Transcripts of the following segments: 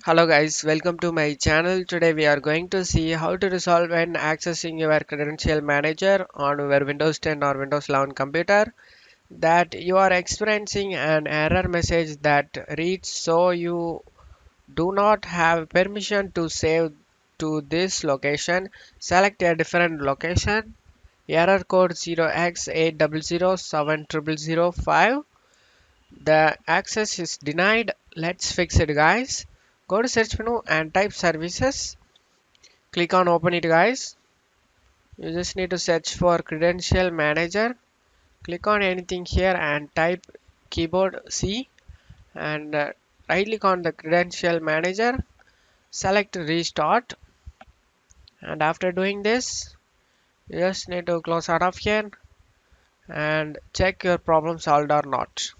Hello guys, welcome to my channel. Today we are going to see how to resolve when accessing your credential manager on your Windows 10 or Windows 11 computer that you are experiencing an error message that reads so you do not have permission to save to this location. Select a different location. Error code 0x80070005. The access is denied. Let's fix it guys. Go to search menu and type services. Click on open it guys. You just need to search for credential manager. Click on anything here and type keyboard C and right click on the credential manager. Select restart, and after doing this you just need to close out of here and check your problem solved or not.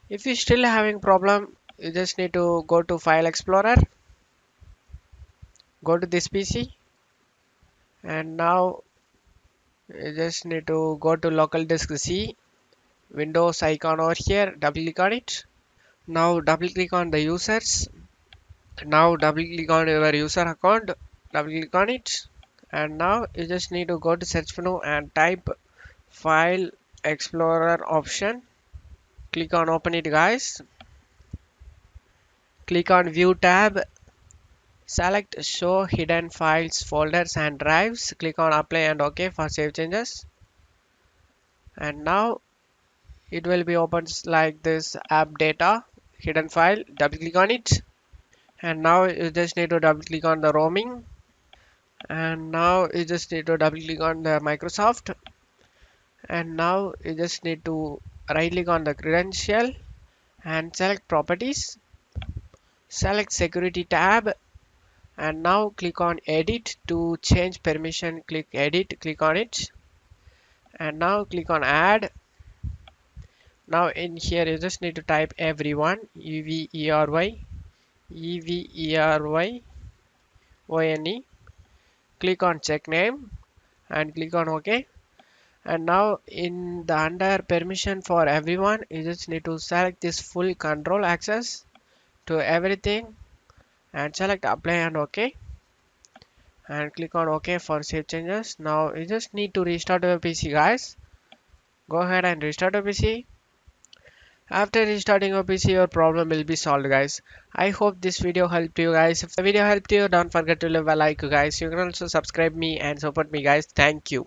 If you still having problem, you just need to go to file explorer, go to this PC, and now you just need to go to local disk C, Windows icon over here, double click on it. Now double click on the users. Now double click on your user account, double click on it, and now you just need to go to search menu and type file explorer option. Click on open it guys. Click on view tab. Select show hidden files, folders and drives. Click on apply and OK for save changes. And now it will be opened like this app data hidden file. Double click on it. And now you just need to double click on the roaming. And now you just need to double click on the Microsoft. And now you just need to right click on the credential and select properties. Select security tab. And now click on edit to change permission. Click edit, click on it, and now click on add. Now in here you just need to type everyone, every one. Click on check name and click on OK. And now in the under permission for everyone, you just need to select this full control access to everything and select apply and OK. And click on OK for save changes. Now you just need to restart your PC guys. Go ahead and restart your PC. After restarting your PC, your problem will be solved guys. I hope this video helped you guys. If the video helped you, don't forget to leave a like guys. You can also subscribe me and support me guys. Thank you.